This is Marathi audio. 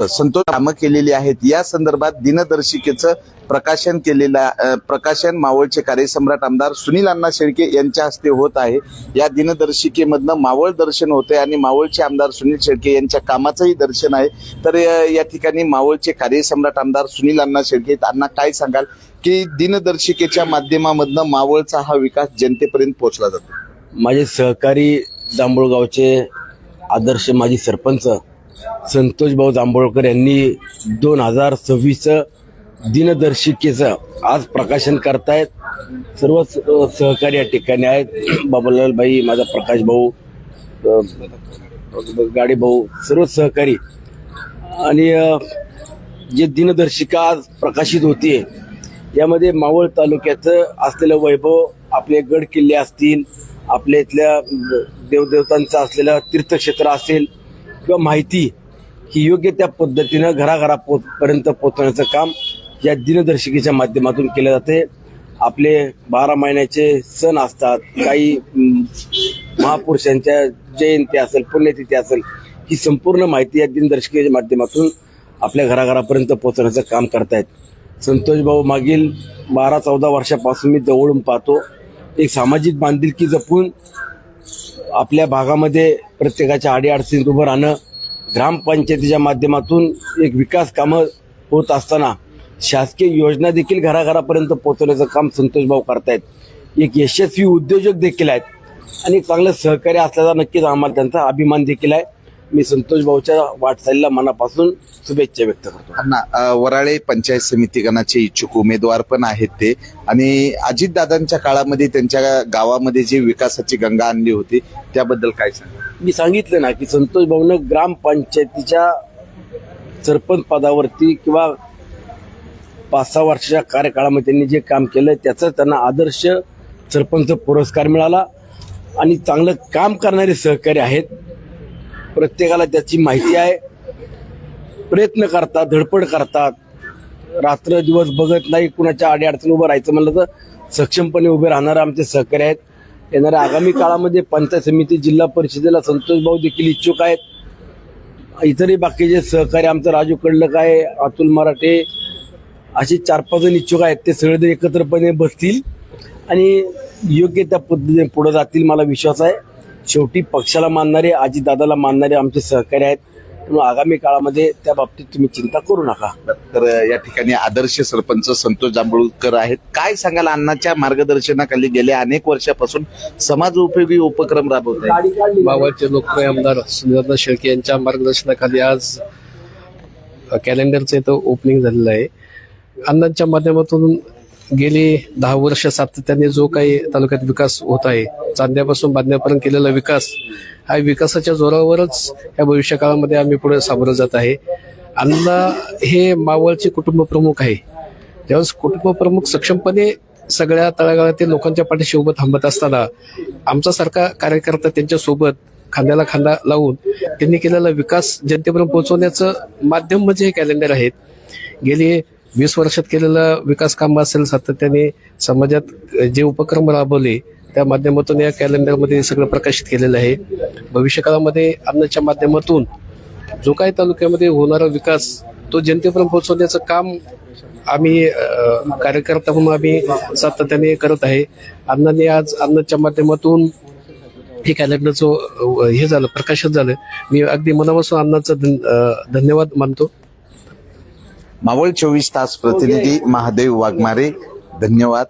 संतोष कामं केलेली आहेत या संदर्भात दिनदर्शिकेचं प्रकाशन मावळचे कार्यसम्राट आमदार सुनील अण्णा शेळके यांच्या हस्ते होत आहे। या दिनदर्शिकेमधनं मावळ दर्शन होते आणि मावळचे आमदार सुनील शेळके यांच्या कामाचंही दर्शन आहे। तर या ठिकाणी मावळचे कार्यसम्राट आमदार सुनील अण्णा शेळके यांना काय सांगाल की दिनदर्शिकेच्या माध्यमामधनं मावळचा हा विकास जनतेपर्यंत पोहोचला जातो। माझे सहकारी जांभूळगावचे आदर्श माजी सरपंच संतोष भाऊ जांभूळकर यांनी 2026 दिनदर्शिकेचं आज प्रकाशन करतायत। सर्व सहकारी या ठिकाणी आहेत। बाबूलाल भाई, माझा प्रकाश भाऊ, गाडी भाऊ, सर्व सहकारी। आणि जे दिनदर्शिका आज प्रकाशित होतीये यामध्ये मावळ तालुक्याचं असलेलं वैभव, आपले गड किल्ले असतील, आपल्या इथल्या देवदेवतांचं असलेलं तीर्थक्षेत्र असेल किंवा माहिती ही योग्य त्या पद्धतीनं घराघरापर्यंत पोहोचवण्याचं काम या दिनदर्शिकेच्या माध्यमातून केले जाते। आपले 12 महिन्याचे सण असतात, काही महापुरुषांच्या जयंती असेल, पुण्यतिथी असेल, ही संपूर्ण माहिती या दिनदर्शिकेच्या माध्यमातून आपल्या घराघरापर्यंत पोहोचवण्याचं काम करतायत। संतोष भाऊ मागील 12-14 वर्षापासून मी जवळून पाहतो, एक सामाजिक बांधिलकी जपून आपल्या भागामध्ये प्रत्येकाच्या अडीअडचणीत उभं राहणं, ग्रामपंचायतीच्या माध्यमातून एक विकास कामं होत असताना शासकीय योजना देखील घराघरापर्यंत पोहोचवण्याचं काम संतोष भाऊ करतायत। एक यशस्वी उद्योजक देखील आहेत आणि चांगलं सहकार्य असल्याचा नक्कीच आम्हाला त्यांचा अभिमान देखील आहे। मी संतोष भाऊच्या वाटचालीला मनापासून शुभेच्छा व्यक्त करतो। अण्णा, वराळे पंचायत समिती गणाचे इच्छुक उमेदवार पण आहेत ते, आणि अजितदादांच्या काळामध्ये त्यांच्या गावामध्ये जी विकासाची गंगा आणली होती त्याबद्दल काय सांगा। मी सांगितलं ना की संतोष भाऊनं ग्रामपंचायतीच्या सरपंच पदावरती किंवा 5-6 वर्षाच्या कार्यकाळामध्ये त्यांनी जे काम केलं त्याचं त्यांना आदर्श सरपंच पुरस्कार मिळाला आणि चांगलं काम करणारे सहकारी आहेत। प्रत्येकाला त्याची माहिती आहे, प्रयत्न करतात, धडपड करतात, रात्र दिवस बघत नाही, कुणाच्या अडीअडचणी उभं राहायचं म्हणलं तर सक्षमपणे उभे राहणारे आमचे सहकारी आहेत। येणाऱ्या आगामी काळामध्ये पंचायत समिती, जिल्हा परिषदेला संतोष भाऊ देखील इच्छुक आहेत। इतरही बाकीचे सहकारी, आमचं राजू कडलक आहे, अतुल मराठे, असे 4-5 जण इच्छुक आहेत। ते सगळे एकत्रपणे बसतील आणि योग्य त्या पद्धतीने पुढे जातील, मला विश्वास आहे। शेवटी पक्षाला मानणारे, अजितदादाला मानणारे आमचे सहकारी आहेत, त्यामुळे आगामी काळामध्ये त्या बाबतीत तुम्ही चिंता करू नका। तर या ठिकाणी आदर्श सरपंच संतोष जांभूळकर आहेत। काय सांगाल, अण्णाच्या मार्गदर्शनाखाली गेल्या अनेक वर्षापासून समाज उपयोगी उपक्रम राबवत आहेत। मावळचे लोकप्रिय आमदार सुनील शेळके यांच्या मार्गदर्शनाखाली आज कॅलेंडरचं इथं ओपनिंग झालेलं आहे। अण्णांच्या माध्यमातून गेली 10 वर्ष सातत्याने जो काही तालुक्यात विकास होत आहे, चांद्यापासून बांधण्यापर्यंत केलेला विकास, हा विकासाच्या जोरावरच या भविष्य काळामध्ये आम्ही पुढे सामोरं जात आहे। अण्णा हे मावळचे कुटुंब प्रमुख आहे। त्यावेळेस कुटुंब प्रमुख सक्षमपणे सगळ्या तळागाळातील लोकांच्या पाठीशी उभं थांबत असताना आमचा सारखा कार्यकर्ता त्यांच्या सोबत खांद्याला खांदा लावून त्यांनी केलेला विकास जनतेपर्यंत पोहोचवण्याचं माध्यम म्हणजे हे कॅलेंडर आहेत। गेली 20 वर्षात केलेलं विकास काम असेल, सातत्याने समाजात जे उपक्रम राबवले त्या माध्यमातून या कॅलेंडरमध्ये सगळं प्रकाशित केलेलं आहे। भविष्यकाळामध्ये अण्णाच्या माध्यमातून जो काही तालुक्यामध्ये होणारा विकास तो जनतेपर्यंत पोहोचवण्याचं काम आम्ही कार्यकर्ता म्हणून आम्ही सातत्याने करत आहे। अण्णांनी आज अण्णाच्या माध्यमातून हे कॅलेंडरचं हे झालं, प्रकाशित झालं। मी अगदी मनापासून अण्णाचं धन्यवाद मानतो। मावळ 24 तास प्रतिनिधी महादेव वाघमारे, धन्यवाद।